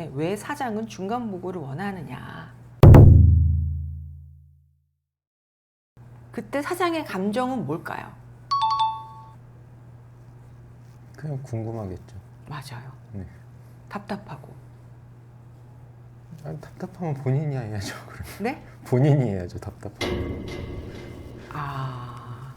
때문에 왜 사장은 중간 보고를 원하느냐. 그때 사장의 감정은 뭘까요? 그냥 궁금하겠죠. 맞아요. 네. 답답하고. 아니, 답답하면 본인이 해야죠. 그럼. 네? 본인이 해야죠. 답답하면. 아,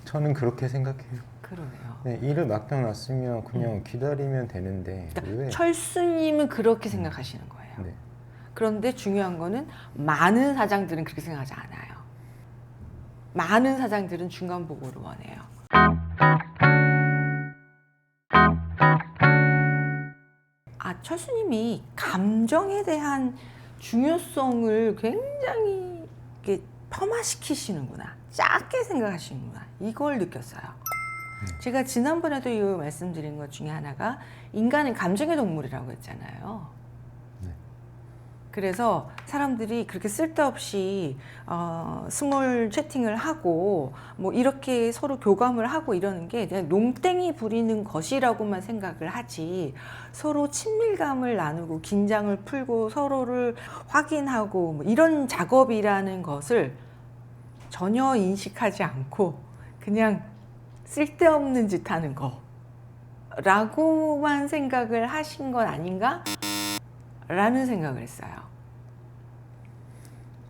저는 그렇게 생각해요. 그러네요. 네, 일을 맡겨놨으면 그냥 기다리면 되는데 그러니까 왜? 철수님은 그렇게 생각하시는 거예요. 네. 그런데 중요한 거는 많은 사장들은 그렇게 생각하지 않아요. 많은 사장들은 중간 보고를 원해요. 아, 철수님이 감정에 대한 중요성을 굉장히 이렇게 폄하시키시는구나. 작게 생각하시는구나. 이걸 느꼈어요. 제가 지난번에도 이 말씀드린 것 중에 하나가 인간은 감정의 동물이라고 했잖아요. 네. 그래서 사람들이 그렇게 쓸데없이 스몰 채팅을 하고 뭐 이렇게 서로 교감을 하고 이러는 게 그냥 농땡이 부리는 것이라고만 생각을 하지, 서로 친밀감을 나누고 긴장을 풀고 서로를 확인하고 뭐 이런 작업이라는 것을 전혀 인식하지 않고 그냥 쓸데없는 짓 하는 거 라고만 생각을 하신 건 아닌가? 라는 생각을 했어요.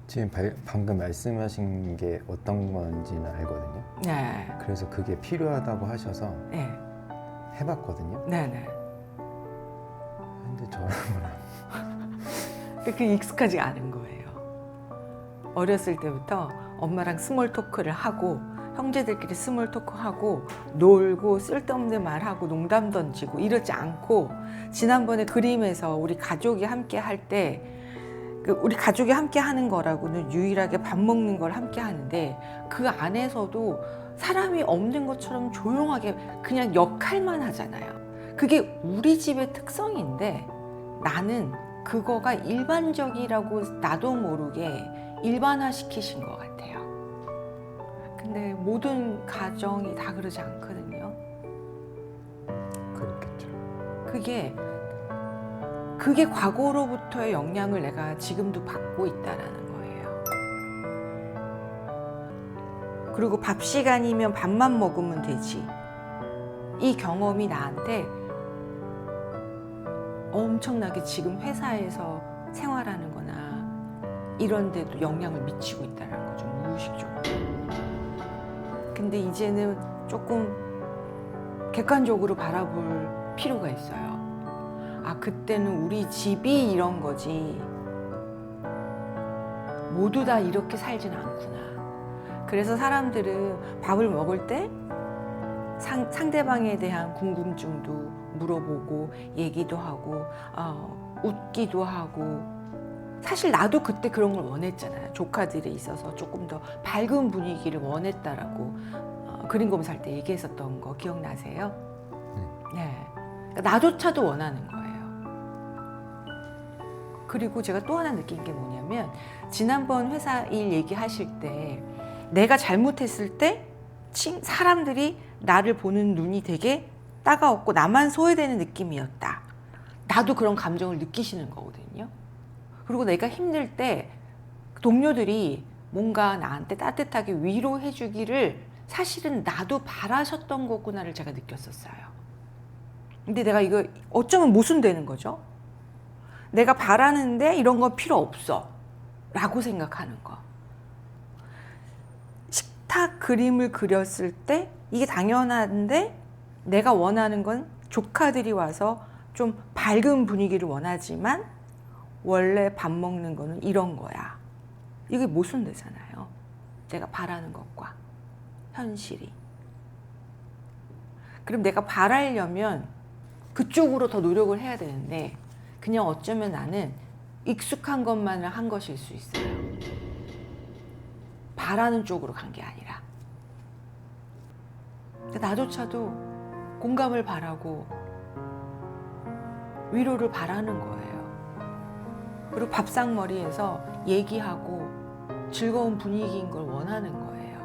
지금 방금 말씀하신 게 어떤 건지는 알거든요. 네. 그래서 그게 필요하다고 하셔서 네. 해봤거든요. 네네. 근데 저는 그게 익숙하지 않은 거예요. 어렸을 때부터 엄마랑 스몰 토크를 하고 형제들끼리 스몰 토크하고 놀고 쓸데없는 말하고 농담 던지고 이러지 않고, 지난번에 그림에서 우리 가족이 함께 할 때 우리 가족이 함께 하는 거라고는 유일하게 밥 먹는 걸 함께 하는데 그 안에서도 사람이 없는 것처럼 조용하게 그냥 역할만 하잖아요. 그게 우리 집의 특성인데 나는 그거가 일반적이라고 나도 모르게 일반화 시키신 것 같아요. 근데 모든 가정이 다 그러지 않거든요. 그렇겠죠. 그게 과거로부터의 영향을 내가 지금도 받고 있다라는 거예요. 그리고 밥 시간이면 밥만 먹으면 되지. 이 경험이 나한테 엄청나게 지금 회사에서 생활하는 거나 이런 데도 영향을 미치고 있다는 거죠. 무의식적으로. 근데 이제는 조금 객관적으로 바라볼 필요가 있어요. 아, 그때는 우리 집이 이런 거지 모두 다 이렇게 살진 않구나. 그래서 사람들은 밥을 먹을 때 상대방에 대한 궁금증도 물어보고 얘기도 하고 웃기도 하고, 사실 나도 그때 그런 걸 원했잖아요. 조카들이 있어서 조금 더 밝은 분위기를 원했다라고 그림 검사할 때 얘기했었던 거 기억나세요? 네. 그러니까 나조차도 원하는 거예요. 그리고 제가 또 하나 느낀 게 뭐냐면, 지난번 회사 일 얘기하실 때 내가 잘못했을 때 사람들이 나를 보는 눈이 되게 따가웠고 나만 소외되는 느낌이었다. 나도 그런 감정을 느끼시는 거거든요. 그리고 내가 힘들 때 동료들이 뭔가 나한테 따뜻하게 위로해 주기를 사실은 나도 바라셨던 거구나를 제가 느꼈었어요. 근데 내가 이거 어쩌면 모순되는 거죠. 내가 바라는데 이런 거 필요 없어 라고 생각하는 거. 식탁 그림을 그렸을 때 이게 당연한데 내가 원하는 건 조카들이 와서 좀 밝은 분위기를 원하지만 원래 밥 먹는 거는 이런 거야. 이게 모순되잖아요. 내가 바라는 것과 현실이. 그럼 내가 바라려면 그쪽으로 더 노력을 해야 되는데 그냥 어쩌면 나는 익숙한 것만을 한 것일 수 있어요. 바라는 쪽으로 간 게 아니라. 나조차도 공감을 바라고 위로를 바라는 거예요. 그리고 밥상머리에서 얘기하고 즐거운 분위기인 걸 원하는 거예요.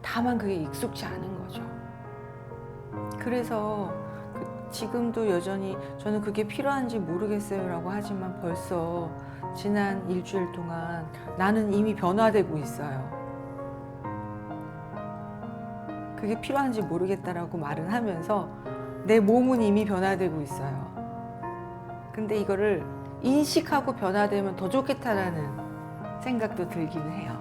다만 그게 익숙지 않은 거죠. 그래서 지금도 여전히 저는 그게 필요한지 모르겠어요라고 하지만 벌써 지난 일주일 동안 나는 이미 변화되고 있어요. 그게 필요한지 모르겠다라고 말은 하면서 내 몸은 이미 변화되고 있어요. 근데 이거를 인식하고 변화되면 더 좋겠다라는 생각도 들기는 해요.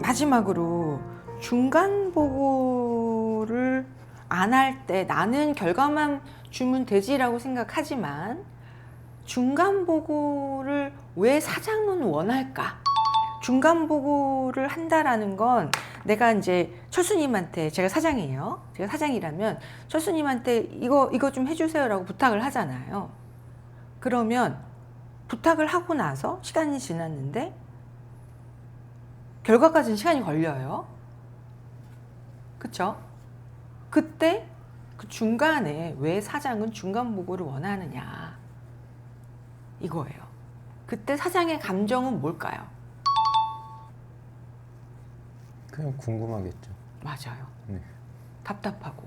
마지막으로 중간 보고를 안 할 때 나는 결과만 주면 되지라고 생각하지만 중간 보고를 왜 사장은 원할까? 중간 보고를 한다라는 건 내가 이제 철수님한테 제가 사장이에요. 제가 사장이라면 철수님한테 이거 좀 해주세요라고 부탁을 하잖아요. 그러면 부탁을 하고 나서 시간이 지났는데 결과까지는 시간이 걸려요. 그쵸? 그때 그 중간에 왜 사장은 중간 보고를 원하느냐 이거예요. 그때 사장의 감정은 뭘까요? 그냥 궁금하겠죠. 맞아요. 네. 답답하고.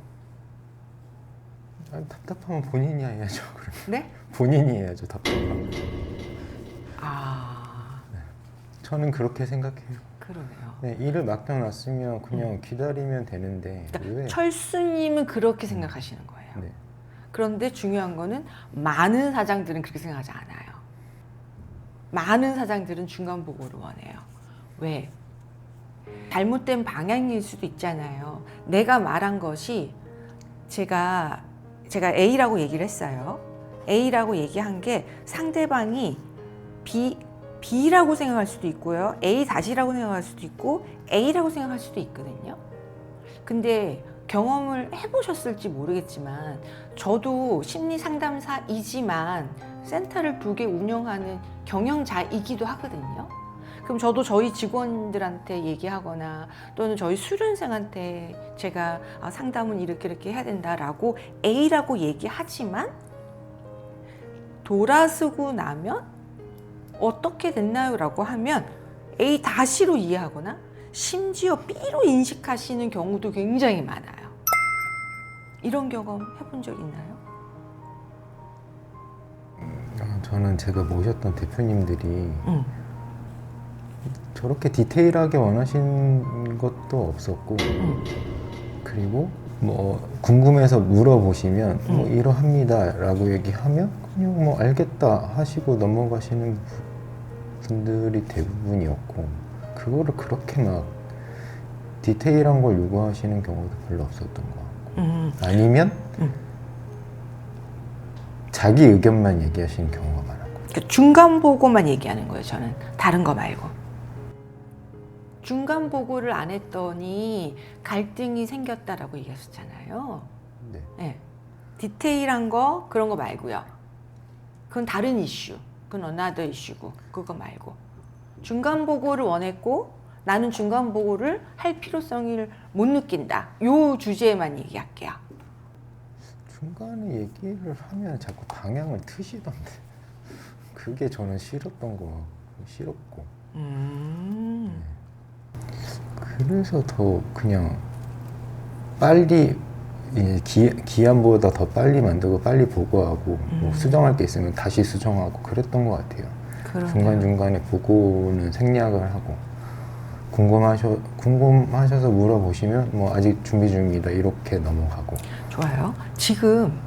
아니, 답답하면 본인이 해야죠. 그럼. 네? 본인이 해야죠. 답답하면. 아, 저는 그렇게 생각해요. 그러네요. 네, 일을 맡겨놨으면 그냥 기다리면 되는데 그러니까 왜? 철수님은 그렇게 생각하시는 거예요. 네. 그런데 중요한 거는 많은 사장들은 그렇게 생각하지 않아요. 많은 사장들은 중간 보고를 원해요. 왜? 잘못된 방향일 수도 있잖아요. 내가 말한 것이 제가 A라고 얘기를 했어요. A라고 얘기한 게 상대방이 B라고 생각할 수도 있고요. A-라고 생각할 수도 있고 A라고 생각할 수도 있거든요. 근데 경험을 해보셨을지 모르겠지만 저도 심리 상담사이지만 센터를 2개 운영하는 경영자이기도 하거든요. 그럼 저도 저희 직원들한테 얘기하거나 또는 저희 수련생한테 제가 상담은 이렇게 해야 된다라고 A라고 얘기하지만 돌아서고 나면 어떻게 됐나요? 라고 하면 A-로 이해하거나 심지어 B로 인식하시는 경우도 굉장히 많아요. 이런 경험 해본 적 있나요? 저는 제가 모셨던 대표님들이 저렇게 디테일하게 원하신 것도 없었고 그리고 뭐 궁금해서 물어보시면 뭐 이러합니다 라고 얘기하면 그냥 뭐 알겠다 하시고 넘어가시는 분들이 대부분이었고 그거를 그렇게 막 디테일한 걸 요구하시는 경우도 별로 없었던 것 같고 아니면 자기 의견만 얘기하시는 경우가 많았고 그러니까 중간 보고만 얘기하는 거예요. 저는 다른 거 말고 중간 보고를 안 했더니 갈등이 생겼다라고 얘기하셨잖아요. 네. 네. 디테일한 거 그런 거 말고요. 그건 다른 이슈. 그건 another 이슈고 그거 말고 중간 보고를 원했고 나는 중간 보고를 할 필요성을 못 느낀다. 요 주제에만 얘기할게요. 중간에 얘기를 하면 자꾸 방향을 트시던데 그게 저는 싫었던 거 싫었고 그래서 더 그냥 빨리 기한보다 더 빨리 만들고 빨리 보고하고 뭐 수정할 게 있으면 다시 수정하고 그랬던 것 같아요. 그러네요. 중간중간에 보고는 생략을 하고 궁금하셔서 물어보시면 뭐 아직 준비 중이다 이렇게 넘어가고. 좋아요. 지금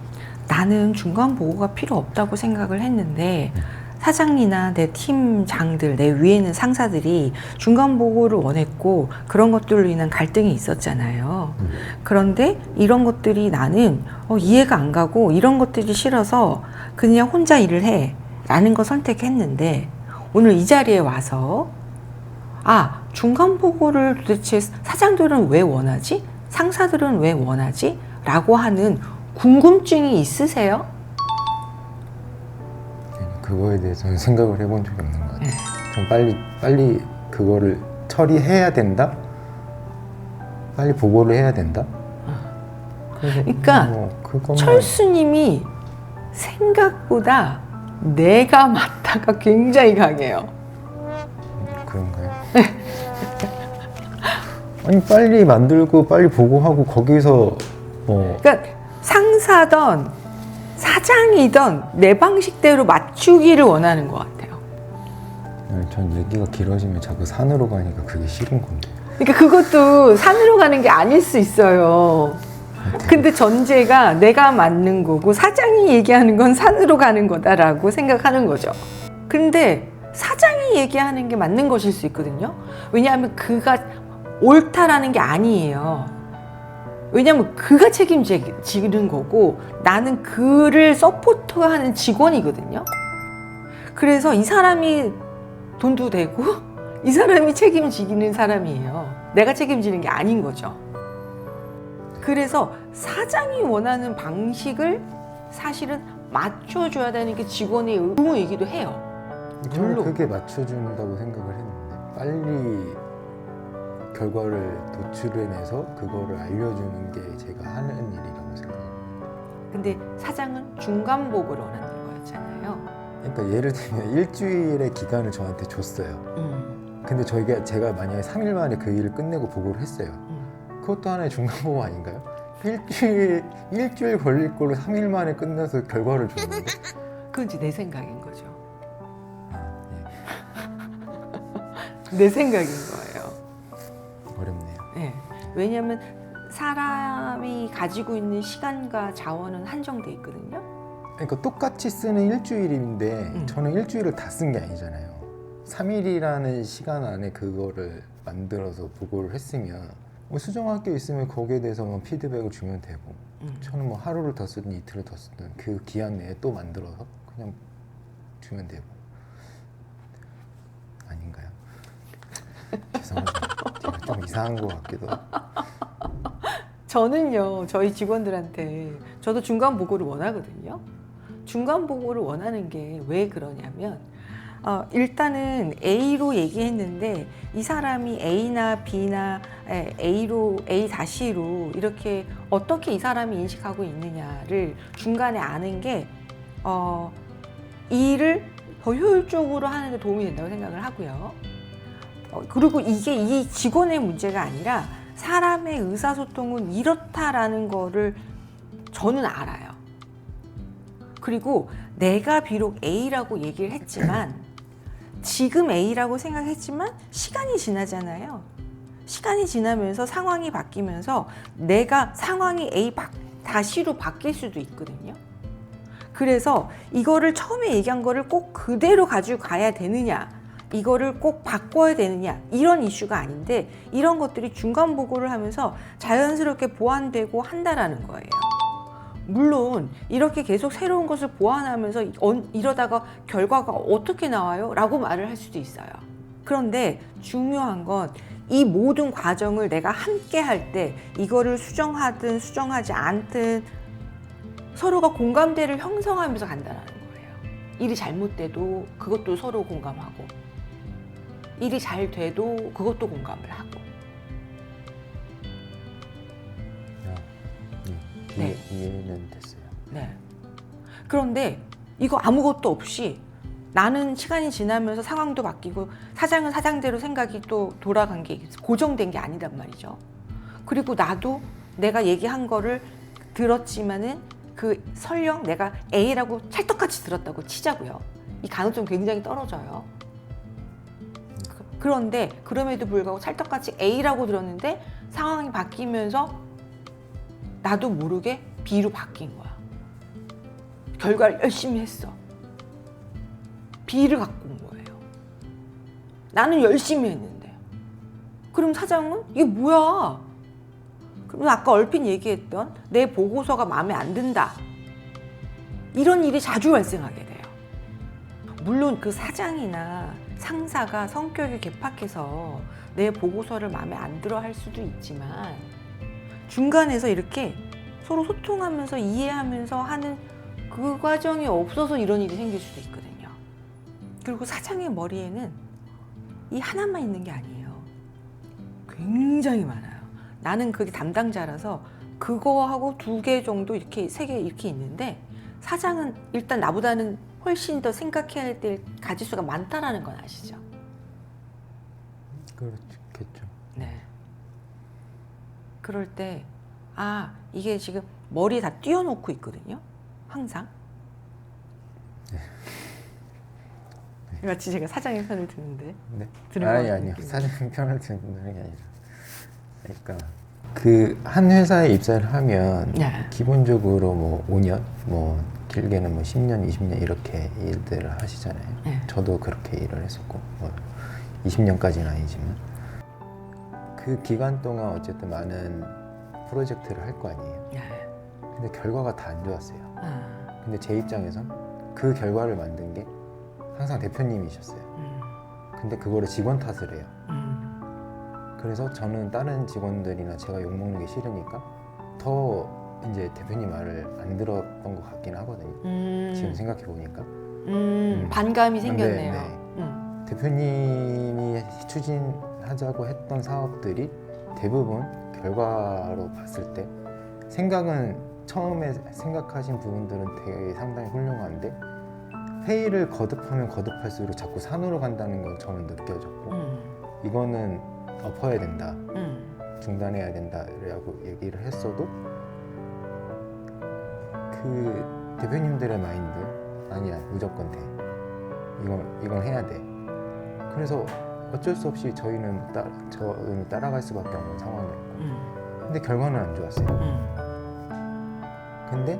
나는 중간 보고가 필요 없다고 생각을 했는데 사장이나 내 팀장들, 내 위에 있는 상사들이 중간 보고를 원했고 그런 것들로 인한 갈등이 있었잖아요. 그런데 이런 것들이 나는 이해가 안 가고 이런 것들이 싫어서 그냥 혼자 일을 해 라는 거 선택했는데 오늘 이 자리에 와서 중간 보고를 도대체 사장들은 왜 원하지? 상사들은 왜 원하지? 라고 하는 궁금증이 있으세요? 그거에 대해서는 생각을 해본 적이 없는 것 같아요. 좀 빨리 그거를 처리해야 된다? 빨리 보고를 해야 된다? 그러니까 그것만... 철수님이 생각보다 내가 맞다가 굉장히 강해요. 그런가요? 아니 빨리 만들고 빨리 보고하고 거기서 뭐 그러니까 상사든 사장이든 내 방식대로 맞추기를 원하는 것 같아요. 전 얘기가 길어지면 자꾸 산으로 가니까 그게 싫은 건데. 그러니까 그것도 산으로 가는 게 아닐 수 있어요. 근데 전제가 내가 맞는 거고 사장이 얘기하는 건 산으로 가는 거다라고 생각하는 거죠. 근데 사장이 얘기하는 게 맞는 것일 수 있거든요. 왜냐하면 그가 옳다라는 게 아니에요. 왜냐하면 그가 책임지는 거고 나는 그를 서포트하는 직원이거든요. 그래서 이 사람이 돈도 되고 이 사람이 책임지는 사람이에요. 내가 책임지는 게 아닌 거죠. 그래서 사장이 원하는 방식을 사실은 맞춰줘야 되는 게 직원의 의무이기도 해요. 저는 물론. 그게 맞춰준다고 생각을 했는데 빨리 결과를 도출해내서 그거를 알려주는 게 제가 하는 일이라고 생각해요. 근데 사장은 중간복을 원하는 거였잖아요. 그러니까 예를 들면 일주일의 기간을 저한테 줬어요. 근데 제가 만약에 3일 만에 그 일을 끝내고 보고를 했어요. 그것도 하나의 중간보고 아닌가요? 일주일 걸릴 걸로 3일 만에 끝내서 결과를 줬는데 그건 이제 내 생각인 거죠. 아, 내 생각인 거예요. 어렵네요. 네. 왜냐하면 사람이 가지고 있는 시간과 자원은 한정돼 있거든요. 그러니까 똑같이 쓰는 일주일인데 저는 일주일을 다 쓴 게 아니잖아요. 3일이라는 시간 안에 그거를 만들어서 보고를 했으면 뭐 수정할 게 있으면 거기에 대해서 뭐 피드백을 주면 되고 저는 뭐 하루를 더 쓰든 이틀을 더 쓰든 그 기한 내에 또 만들어서 그냥 주면 되고 아닌가요? 죄송합니다. 제가 좀 이상한 것 같기도 하고. 저는요, 저희 직원들한테 저도 중간 보고를 원하거든요. 중간 보고를 원하는 게 왜 그러냐면 일단은 A로 얘기했는데 이 사람이 A나 B나 A로 A-로 이렇게 어떻게 이 사람이 인식하고 있느냐를 중간에 아는 게 일을 더 효율적으로 하는 데 도움이 된다고 생각을 하고요. 그리고 이게 이 직원의 문제가 아니라 사람의 의사소통은 이렇다라는 거를 저는 알아요. 그리고 내가 비록 A라고 얘기를 했지만 지금 A라고 생각했지만 시간이 지나잖아요. 시간이 지나면서 상황이 바뀌면서 내가 상황이 A-로 바뀔 수도 있거든요. 그래서 이거를 처음에 얘기한 거를 꼭 그대로 가지고 가야 되느냐, 이거를 꼭 바꿔야 되느냐, 이런 이슈가 아닌데 이런 것들이 중간 보고를 하면서 자연스럽게 보완되고 한다라는 거예요. 물론 이렇게 계속 새로운 것을 보완하면서 이러다가 결과가 어떻게 나와요? 라고 말을 할 수도 있어요. 그런데 중요한 건 이 모든 과정을 내가 함께 할 때 이거를 수정하든 수정하지 않든 서로가 공감대를 형성하면서 간다는 거예요. 일이 잘못돼도 그것도 서로 공감하고 일이 잘 돼도 그것도 공감을 하고. 네. 이해는 됐어요. 네. 그런데 이거 아무것도 없이 나는 시간이 지나면서 상황도 바뀌고 사장은 사장대로 생각이 또 돌아간 게 고정된 게 아니란 말이죠. 그리고 나도 내가 얘기한 거를 들었지만은 그 설령 내가 A라고 찰떡같이 들었다고 치자고요. 이 가능성 굉장히 떨어져요. 그런데 그럼에도 불구하고 찰떡같이 A라고 들었는데 상황이 바뀌면서 나도 모르게 B로 바뀐 거야. 결과를 열심히 했어. B를 갖고 온 거예요. 나는 열심히 했는데. 그럼 사장은 이게 뭐야? 그럼 아까 얼핏 얘기했던 내 보고서가 마음에 안 든다. 이런 일이 자주 발생하게 돼요. 물론 그 사장이나 상사가 성격이 개팍해서 내 보고서를 마음에 안 들어 할 수도 있지만 중간에서 이렇게 서로 소통하면서 이해하면서 하는 그 과정이 없어서 이런 일이 생길 수도 있거든요. 그리고 사장의 머리에는 이 하나만 있는 게 아니에요. 굉장히 많아요. 나는 그게 담당자라서 그거하고 2개 정도 이렇게 3개 이렇게 있는데 사장은 일단 나보다는 훨씬 더 생각해야 할 때 가지수가 많다라는 건 아시죠? 그렇겠죠. 네. 그럴 때 이게 지금 머리에 다 띄워놓고 있거든요. 항상. 마치 제가 사장의 편을 듣는데. 네. 들은 것 같은 아니요. 느낌이. 사장 편을 듣는 게 아니라. 그러니까 그 한 회사에 입사를 하면 네. 기본적으로 뭐 5년, 뭐 길게는 뭐 10년, 20년 이렇게 일들을 하시잖아요. 네. 저도 그렇게 일을 했었고 뭐 20년까지는 아니지만 그 기간 동안 어쨌든 많은 프로젝트를 할 거 아니에요. 네. 근데 결과가 다 안 좋았어요. 아, 근데 제 입장에선 그 결과를 만든 게 항상 대표님이셨어요. 근데 그거를 직원 탓을 해요. 그래서 저는 다른 직원들이나 제가 욕먹는 게 싫으니까 더 이제 대표님 말을 안 들었던 것 같긴 하거든요. 지금 생각해 보니까. 반감이 네, 생겼네요. 네. 대표님이 추진하자고 했던 사업들이 대부분 결과로 봤을 때 생각은 처음에 생각하신 부분들은 되게 상당히 훌륭한데 회의를 거듭하면 거듭할수록 자꾸 산으로 간다는 건 저는 느껴졌고 이거는 엎어야 된다, 중단해야 된다라고 얘기를 했어도 그 대표님들의 마인드 아니야 무조건 돼 이건 해야 돼. 그래서 어쩔 수 없이 저희는 따라갈 수밖에 없는 상황이었고 근데 결과는 안 좋았어요. 근데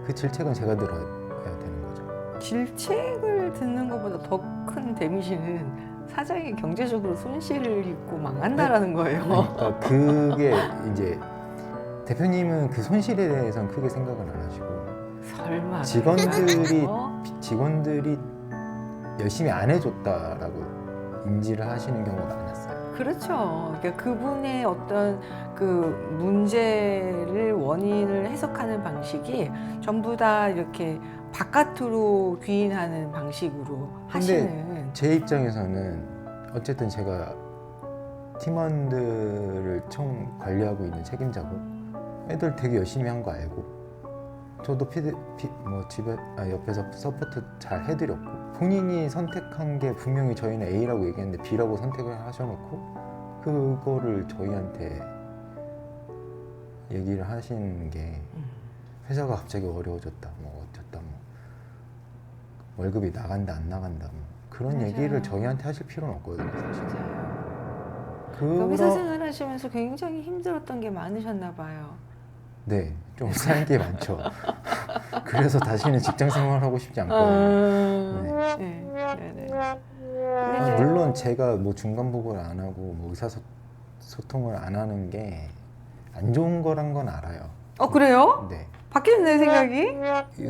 그 질책은 제가 들어야 되는 거죠. 질책을 듣는 것보다 더 큰 데미지는 사장이 경제적으로 손실을 입고 망한다라는 거예요. 그러니까 그게 이제 대표님은 그 손실에 대해서는 크게 생각을 안 하시고 설마 직원들이 열심히 안 해줬다라고 인지를 하시는 경우가 많았어요. 그렇죠. 그러니까 그분의 어떤 그 문제를 원인을 해석하는 방식이 전부 다 이렇게 바깥으로 귀인하는 방식으로 하시는. 제 입장에서는 어쨌든 제가 팀원들을 총 관리하고 있는 책임자고 애들 되게 열심히 한 거 알고 저도 옆에서 서포트 잘 해드렸고 본인이 선택한 게 분명히 저희는 A라고 얘기했는데 B라고 선택을 하셔놓고 그거를 저희한테 얘기를 하시는 게 회사가 갑자기 어려워졌다 뭐 어쨌다 뭐 월급이 나간다 안 나간다 뭐 그런 맞아요. 얘기를 저희한테 하실 필요는 없거든요 사실. 그러니까 회사 생활 하시면서 굉장히 힘들었던 게 많으셨나 봐요. 네, 좀 쌓인 게 많죠. 그래서 다시는 직장 생활하고 싶지 않거든요. 네. 물론 제가 뭐 중간 보고를 안 하고 뭐 의사소통을 안 하는 게 안 좋은 거란 건 알아요. 그래요? 네. 바뀌었네 생각이?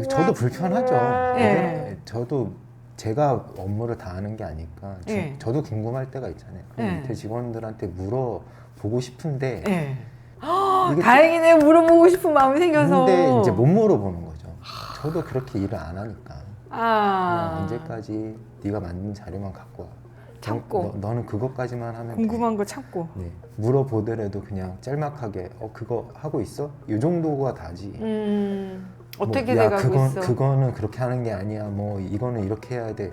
저도 불편하죠. 네. 저도 제가 업무를 다 하는 게 아니까 네. 저도 궁금할 때가 있잖아요. 네. 밑에 직원들한테 물어보고 싶은데 네. 이게 다행이네 물어보고 싶은 마음이 생겨서. 근데 이제 못 물어보는 거죠. 저도 그렇게 일을 안 하니까. 그냥 언제까지 네가 만든 자료만 갖고 와. 참고. 너는 그것까지만 하면 궁금한 돼. 거 참고. 네. 물어보더라도 그냥 짤막하게 그거 하고 있어? 이 정도가 다지. 어떻게 뭐, 돼가고 있어? 그거는 그렇게 하는 게 아니야. 뭐 이거는 이렇게 해야 돼.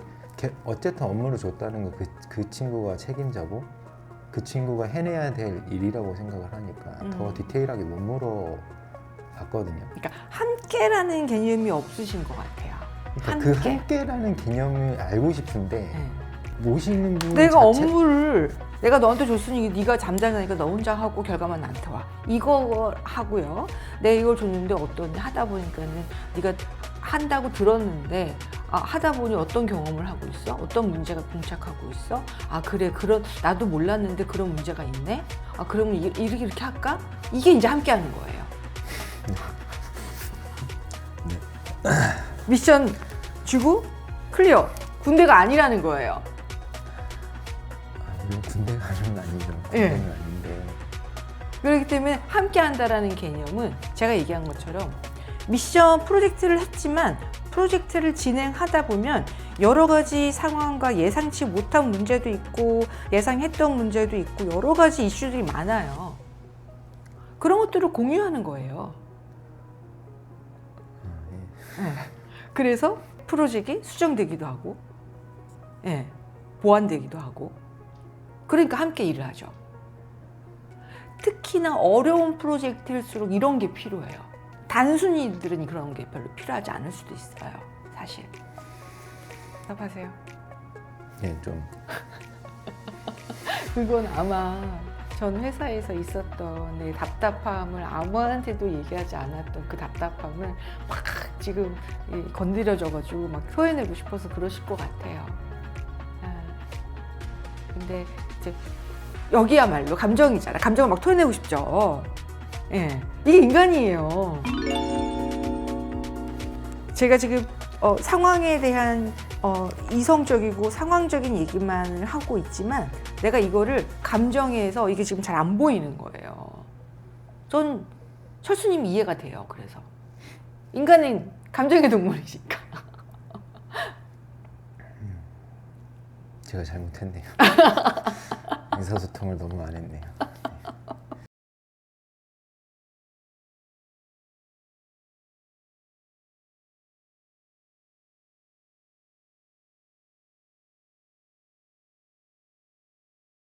어쨌든 업무를 줬다는 거 그 친구가 책임자고 그 친구가 해내야 될 일이라고 생각을 하니까 더 디테일하게 못 물어봤거든요. 그러니까 함께라는 개념이 없으신 것 같아요. 그러니까 그 함께라는 개념을 알고 싶은데 네. 모시는 분 내가 자체 업무를 내가 너한테 줬으니 네가 잠자니까 너 혼자 하고 결과만 나한테 와. 이거 하고요. 내가 이걸 줬는데 어떠니 하다 보니까는 네가 한다고 들었는데 하다 보니 어떤 경험을 하고 있어? 어떤 문제가 봉착하고 있어? 그래 그런 나도 몰랐는데 그런 문제가 있네. 그러면 이렇게 할까? 이게 이제 함께하는 거예요. 네. 미션 주고 클리어. 군대가 아니라는 거예요. 물론 군대 가는 건 아니죠. 예. 군대는 아닌데. 그렇기 때문에 함께 한다라는 개념은 제가 얘기한 것처럼 미션 프로젝트를 했지만 프로젝트를 진행하다 보면 여러 가지 상황과 예상치 못한 문제도 있고 예상했던 문제도 있고 여러 가지 이슈들이 많아요. 그런 것들을 공유하는 거예요. 네. 그래서 프로젝트가 수정되기도 하고 보완되기도 하고 그러니까 함께 일을 하죠. 특히나 어려운 프로젝트일수록 이런 게 필요해요. 단순히들은 그런 게 별로 필요하지 않을 수도 있어요. 사실. 답하세요. 네, 좀 그건 아마 전 회사에서 있었던 내 답답함을 아무한테도 얘기하지 않았던 그 답답함을 막 지금 건드려져가지고 막 표현하고 싶어서 그러실 것 같아요. 근데 이제 여기야말로 감정이잖아. 감정을 막 토해내고 싶죠. 예, 이게 인간이에요. 제가 지금 상황에 대한 이성적이고 상황적인 얘기만 하고 있지만 내가 이거를 감정에서 이게 지금 잘 안 보이는 거예요. 전 철수님 이해가 돼요. 그래서 인간은 감정의 동물이니까. 제가 잘못했네요. 의사소통을 너무 안 했네요.